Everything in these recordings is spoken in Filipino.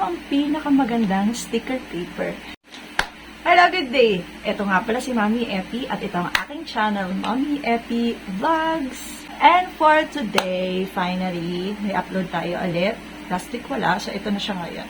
ang pinakamagandang sticker paper? Hello, good day! Ito nga pala si Mami Epi at ito ang aking channel, Mami Epi Vlogs. And for today, finally, may upload tayo ulit. Last week wala, so ito na siya ngayon.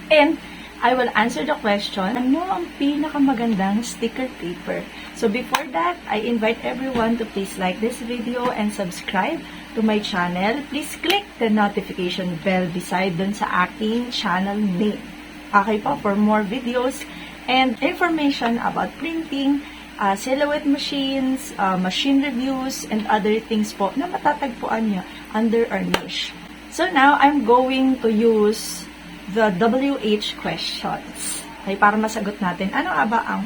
And I will answer the question, ano ang pinakamagandang sticker paper? So before that, I invite everyone to please like this video and subscribe to my channel. Please click the notification bell beside dun sa aking channel name. Okay po, for more videos and information about printing, silhouette machines, machine reviews, and other things po na matatagpuan nyo under our niche. So now, I'm going to use the WH questions. Okay, para masagot natin, ano ba ang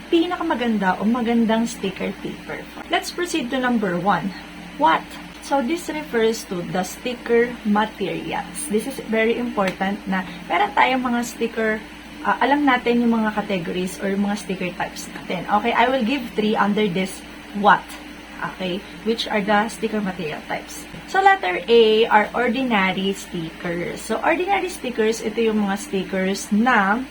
pinakamaganda o magandang sticker paper? Let's proceed to number 1. What? So, this refers to the sticker materials. This is very important na meron tayong mga sticker, alam natin yung mga categories or mga sticker types natin. Okay, I will give 3 under this what. Okay, which are the sticker material types. So, letter A are ordinary stickers. So, ordinary stickers, ito yung mga stickers na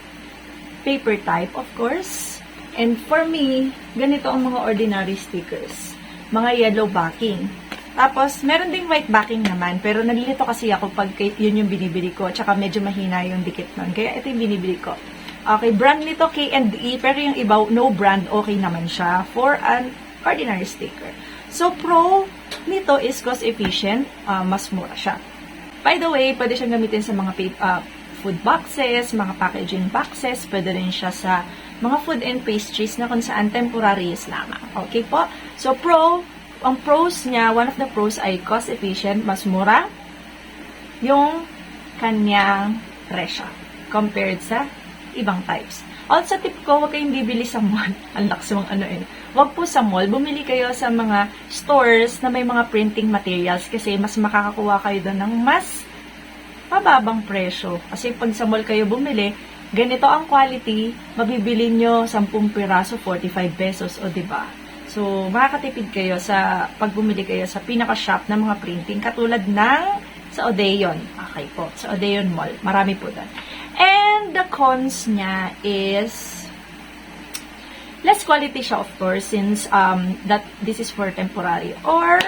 paper type, of course. And for me, ganito ang mga ordinary stickers. Mga yellow backing. Tapos, meron ding white backing naman, pero nalilito kasi ako pag yun yung binibili ko. Tsaka medyo mahina yung dikit nun. Kaya ito yung binibili ko. Okay, brand nito K&E, pero yung iba, no brand, okay naman siya for an ordinary sticker. So, pro nito is cost efficient, mas mura siya. By the way, pwede siyang gamitin sa mga food boxes, mga packaging boxes, pwede rin siya sa mga food and pastries na kung saan temporary is lamang. Okay po? So, ang pros niya, one of the pros ay cost efficient, mas mura yung kanyang presyo compared sa ibang types. Also, tip ko, huwag kayong bibili sa mall. Ang lakas mong Huwag po sa mall. Bumili kayo sa mga stores na may mga printing materials kasi mas makakakuha kayo doon ng mas mababang presyo. Kasi pag sa mall kayo bumili, ganito ang quality, mabibili nyo 10 piraso, 45 pesos, o diba? So, makakatipid kayo sa pag bumili kayo sa pinaka-shop ng mga printing, katulad ng sa Odeon. Okay po, sa Odeon Mall. Marami po doon. And the cons niya is less quality siya, of course, since that this is for temporary or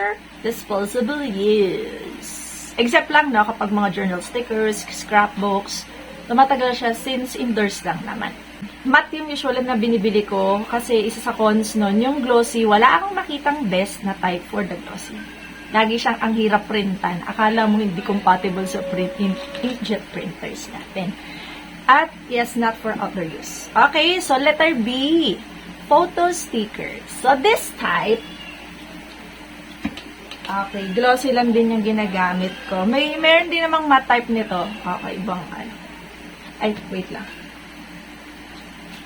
disposable use. Except lang, no, kapag mga journal stickers, scrapbooks, tumatagal siya since indoors lang naman. Matte yung usual na binibili ko kasi isa sa cons nun, yung glossy, wala akong makitang best na type for the glossy. Lagi siyang ang hirap printan. Akala mo hindi compatible sa inkjet printers natin. At yes, not for outdoor use. Okay, so letter B, photo stickers. So this type, okay, glossy lang din yung ginagamit ko. Meron din namang matte type nito. Okay, ibang ay, wait lang.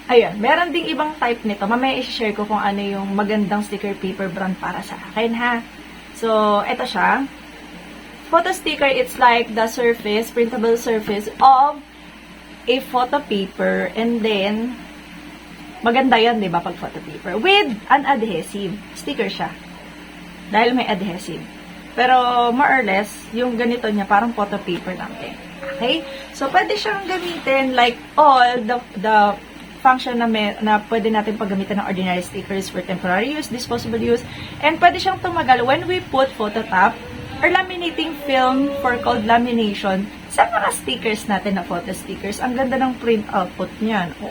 Ayun, meron ding ibang type nito. Mamaya i-share ko kung ano yung magandang sticker paper brand para sa akin, ha? So, eto siya. Photo sticker, it's like the surface, printable surface of a photo paper, and then maganda yan, di ba, pag photo paper with an adhesive sticker siya dahil may adhesive, pero more or less yung ganito niya parang photo paper lang din. Okay, so pwede siyang gamitin like all the function na pwede natin paggamitan ng ordinary stickers for temporary use, disposable use, and pwede siyang tumagal when we put photo top or laminating film for cold lamination sa mga stickers natin na photo stickers. Ang ganda ng print output niyan. Oh.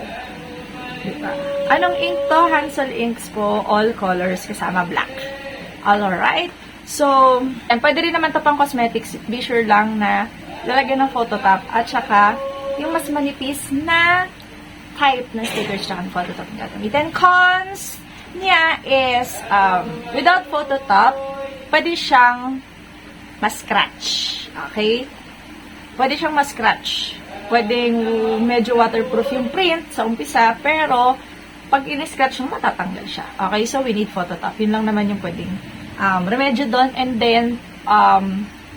Diba? Anong ink to? Hansel inks po, all colors kasama black. Alright. So, and pwede rin naman to pang cosmetics. Be sure lang na lalagyan ng photo top at saka yung mas manipis na type na stickers tsaka photo top na gagamitin. Cons niya is without photo top, pwede siyang ma-scratch. Okay? Pwede siyang ma-scratch. Pwedeng medyo waterproof yung print sa umpisa, pero pag in-scratch mo, matatanggal siya. Okay, so we need photo top. Yun lang naman yung pwedeng remedyo doon. And then,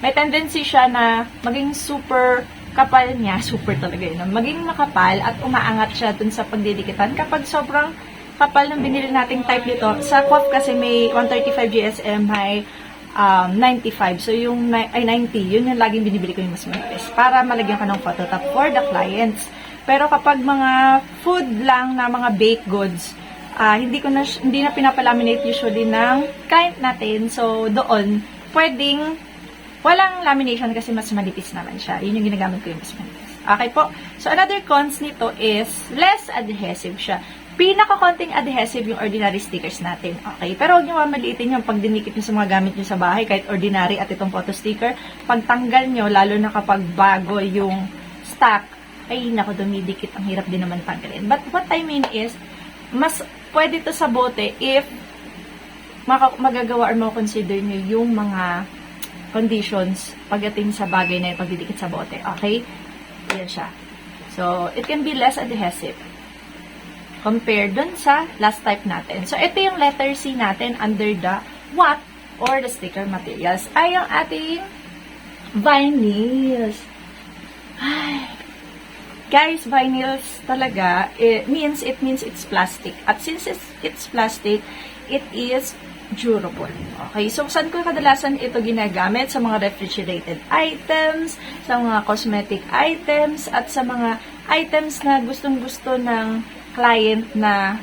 may tendency siya na maging super kapal niya. Super talaga yun. Maging makapal at umaangat siya dun sa pagdidikitan. Kapag sobrang kapal ng binili nating type nito, sa QOF kasi may 135 GSM, may 95. So, yung 90, yun yung laging binibili ko yung mas manipis para malagyan ka ng photo top for the clients. Pero kapag mga food lang na mga baked goods, hindi na pinapalaminate usually ng client natin. So, doon, pwedeng walang lamination kasi mas manipis naman siya. Yun yung ginagamit ko yung mas manipis. Okay po. So, another cons nito is less adhesive siya. Pinaka-konting adhesive yung ordinary stickers natin. Okay? Pero huwag nyo mamaliitin yung pag dinikit nyo sa mga gamit nyo sa bahay, kahit ordinary at itong photo sticker. Pag tanggal nyo, lalo na kapag bago yung stock, ay nako, dumidikit. Ang hirap din naman tanggalin. But what I mean is, mas pwede to sa bote if magagawa or makonsider nyo yung mga conditions pagdating sa bagay na yung pagdidikit sa bote. Okay? Yan siya. So, it can be less adhesive compared dun sa last type natin. So, ito yung letter C natin under the what or the sticker materials ay yung ating vinyls. Ay. Guys, vinyls talaga, it means it's plastic. At since it's plastic, it is durable. Okay, so saan ko kadalasan ito ginagamit? Sa mga refrigerated items, sa mga cosmetic items, at sa mga items na gustong-gusto ng client na,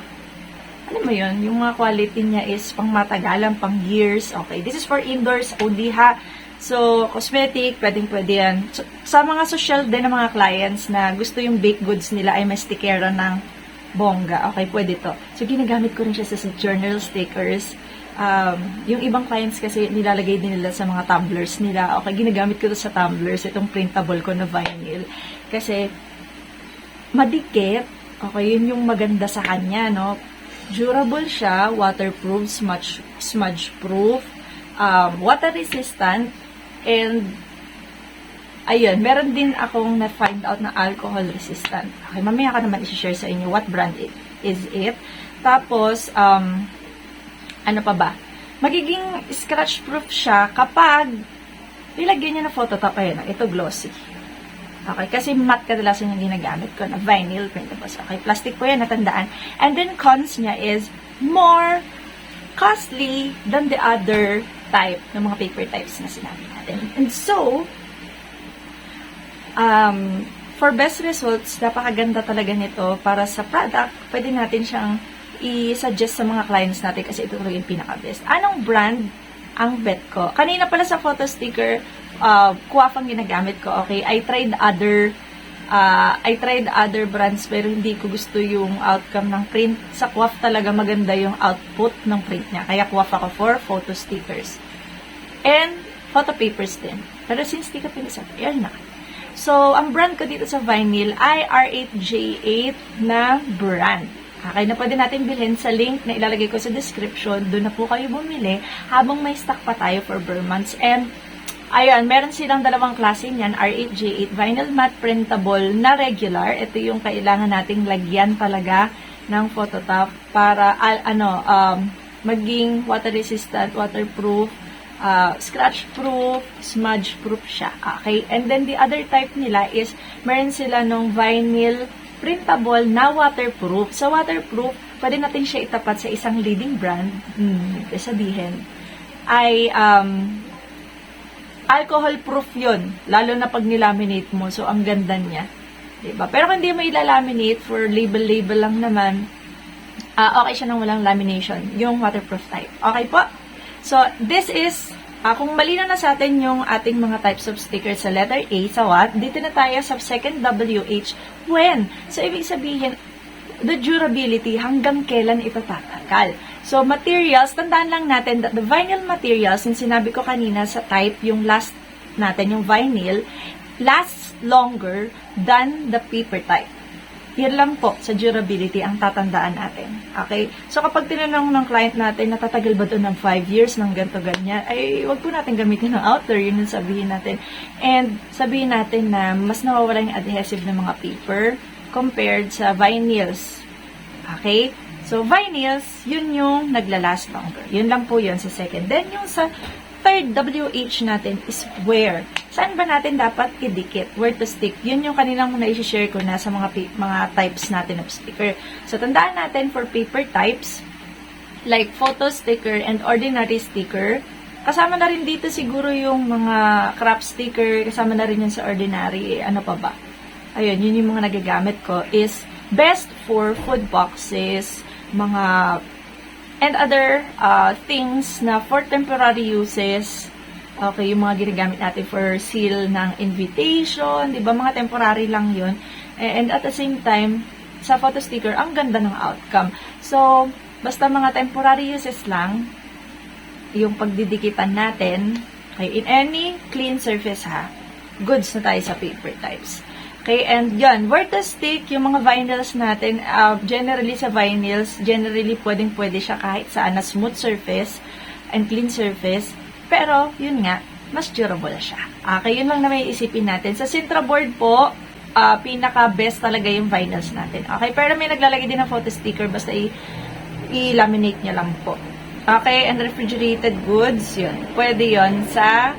ano mo yun, yung mga quality niya is pang matagalan, pang years. Okay, this is for indoors only ha. So, cosmetic, pwedeng-pwede yan. So, sa mga social din ng mga clients na gusto yung baked goods nila ay may stickera ng bongga. Okay, pwede to. So, ginagamit ko rin siya sa journal stickers. Yung ibang clients kasi nilalagay din nila sa mga tumblers nila. Okay, ginagamit ko to sa tumblers, itong printable ko na vinyl. Kasi, madikit. Okay, yun yung maganda sa kanya, no? Durable siya, waterproof, smudge-proof, water resistant, and ayun, meron din akong na-find out na alcohol resistant. Okay, mamaya ka naman i-share sa inyo what brand is it. Tapos, ano pa ba? Magiging scratch-proof siya kapag nilagyan niya na photo top. Ayun, ito glossy. Okay, kasi matte kadalasan yung ginagamit ko na vinyl printables. Okay, plastic po yan, natandaan. And then, cons niya is more costly than the other type ng mga paper types na sinabi natin. And so, for best results, napakaganda talaga nito para sa product. Pwede natin siyang i-suggest sa mga clients natin kasi ito talaga yung pinaka-best. Anong brand ang bet ko? Kanina pala sa photo sticker, Quaff ang ginagamit ko. Okay, I tried other brands pero hindi ko gusto yung outcome ng print. Sa Quaff talaga maganda yung output ng print niya. Kaya Quaff ako for photo stickers. And photo papers din. Pero since di ka pinisabi, yan na. So, ang brand ko dito sa vinyl ay R8J8 na brand. Okay, na pwede natin bilhin sa link na ilalagay ko sa description. Doon na po kayo bumili habang may stock pa tayo for months. And ayan, meron silang dalawang klase niyan, R8J8 vinyl matte printable na regular. Ito yung kailangan nating lagyan talaga ng photo top para maging water resistant, waterproof, scratch proof, smudge proof siya. Okay? And then the other type nila is meron sila nung vinyl printable na waterproof. So waterproof, pwede natin siya itapat sa isang leading brand. Sabihin ay alcohol proof yun, lalo na pag nilaminate mo. So, ang ganda niya. Diba? Pero kung hindi mo ilalaminate, for label lang naman, okay siya nang walang lamination, yung waterproof type. Okay po? So, this is, kung malinaw na sa atin yung ating mga types of stickers sa letter A, sa what, dito na tayo sa second WH, when. So, ibig sabihin, the durability, hanggang kailan ito tatagal. So, materials, tandaan lang natin that the vinyl materials, since sinabi ko kanina sa type, yung last natin, yung vinyl, lasts longer than the paper type. Yan lang po sa durability ang tatandaan natin. Okay? So, kapag tinanong ng client natin, natatagal ba ito ng 5 years, ng ganito, ganyan, ay wag po natin gamitin ng outer, yun yung sabihin natin. And sabihin natin na mas nawawala yung adhesive ng mga paper compared sa vinyls. Okay? So, vinyls, yun yung naglalast longer. Yun lang po yun sa second. Then, yung sa third WH natin is where. Saan ba natin dapat idikit? Where to stick? Yun yung kaninang na-share ko na sa mga types natin of sticker. So, tandaan natin for paper types, like photo sticker and ordinary sticker, Kasama na rin dito siguro yung mga craft sticker, kasama na rin yun sa ordinary. Ano pa ba? Ayun, yun yung mga nagagamit ko is best for food boxes, mga and other things na for temporary uses. Okay, yung mga ginagamit natin for seal ng invitation, di ba? Mga temporary lang yun. And at the same time, sa photo sticker, ang ganda ng outcome. So, basta mga temporary uses lang, yung pagdidikitan natin, okay, in any clean surface ha, goods na tayo sa paper types. Okay, and yan, where to stick yung mga vinyls natin, generally sa vinyls, generally pwede siya kahit saan na smooth surface and clean surface, pero yun nga, mas durable siya. Okay, yun lang na may isipin natin. Sa Sintra board po, pinaka-best talaga yung vinyls natin. Okay, pero may naglalagay din ng photo sticker, basta i-laminate nyo lang po. Okay, and refrigerated goods, yun. Pwede yun sa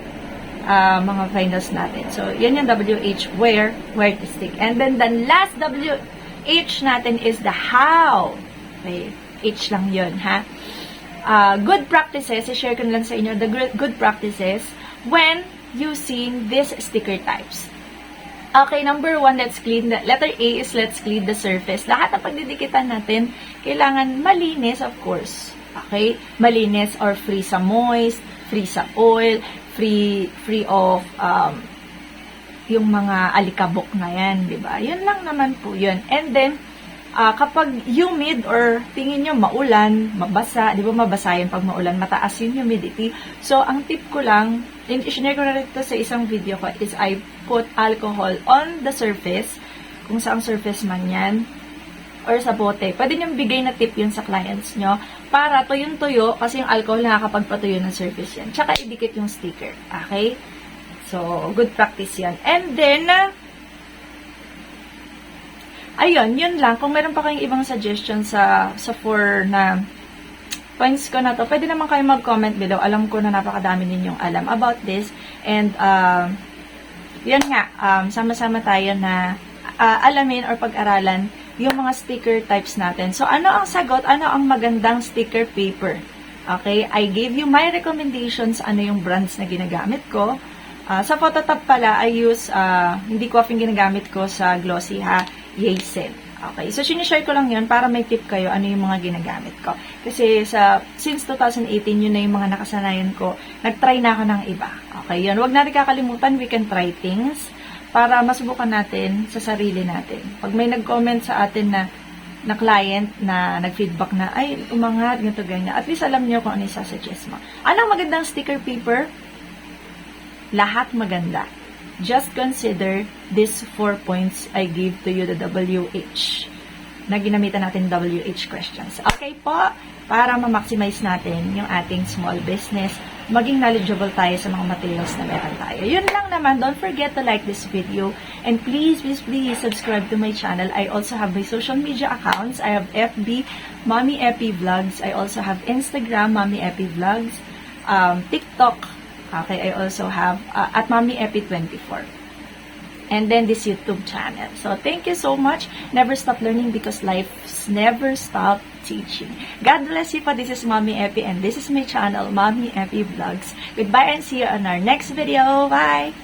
mga vinyls natin. So, yan yung WH, where to stick. And then, the last WH natin is the how. Okay, H lang yun, ha? Good practices, i-share ko na lang sa inyo, the good practices when using these sticker types. Okay, number 1, let's clean the, letter A is let's clean the surface. Lahat ng pagdidikitan natin, kailangan malinis, of course. Okay? Malinis or free sa moist, free sa oil, free of yung mga alikabok na yan, di ba? Yun lang naman po yun. And then, kapag humid or tingin nyo maulan, mabasa, di ba mabasa yan pag maulan, mataas yung humidity. So, ang tip ko lang, i-share ko na rin ito sa isang video ko, is I put alcohol on the surface, kung saang surface man yan, or sa bote. Pwede nyo bigay na tip yun sa clients nyo para tuyong-tuyo kasi yung alcohol nakakapagpatuyo ng surface yan. Tsaka idikit yung sticker. Okay? So, good practice yan. And then, ayun, yun lang. Kung meron pa kayong ibang suggestion sa 4 na points ko na to, pwede naman kayo mag-comment below. Alam ko na napakadami ninyong alam about this. And, yun nga, sama-sama tayo na alamin or pag-aralan yung mga sticker types natin. So, ano ang sagot? Ano ang magandang sticker paper? Okay? I gave you my recommendations, ano yung brands na ginagamit ko. Sa Phototop pala, I use, hindi ko often ginagamit ko sa glossy ha, Yacel. Okay? So, sinishare ko lang yun para may tip kayo ano yung mga ginagamit ko. Kasi since 2018, yun na yung mga nakasanayan ko. Nag-try na ako ng iba. Okay? Yun. Huwag natin kakalimutan, we can try things para masubukan natin sa sarili natin. Pag may nag-comment sa atin na client na nag-feedback na, ay, umangat, ganito, ganyan. At least alam niyo kung ano yung sasuggest mo. Anong magandang sticker paper? Lahat maganda. Just consider these 4 points I gave to you, the WH. Na ginamitan natin WH questions. Okay po? Para ma-maximize natin yung ating small business, maging knowledgeable tayo sa mga materials na meron tayo. Yun lang naman. Don't forget to like this video. And please subscribe to my channel. I also have my social media accounts. I have FB, Mommy Epi Vlogs. I also have Instagram, Mommy Epi Vlogs. TikTok. Okay, I also have at Mommy Epi 24. And then this YouTube channel. So, thank you so much. Never stop learning because life's never stop teaching. God bless you po. This is Mommy Epi and this is my channel, Mommy Epi Vlogs. Goodbye and see you on our next video. Bye!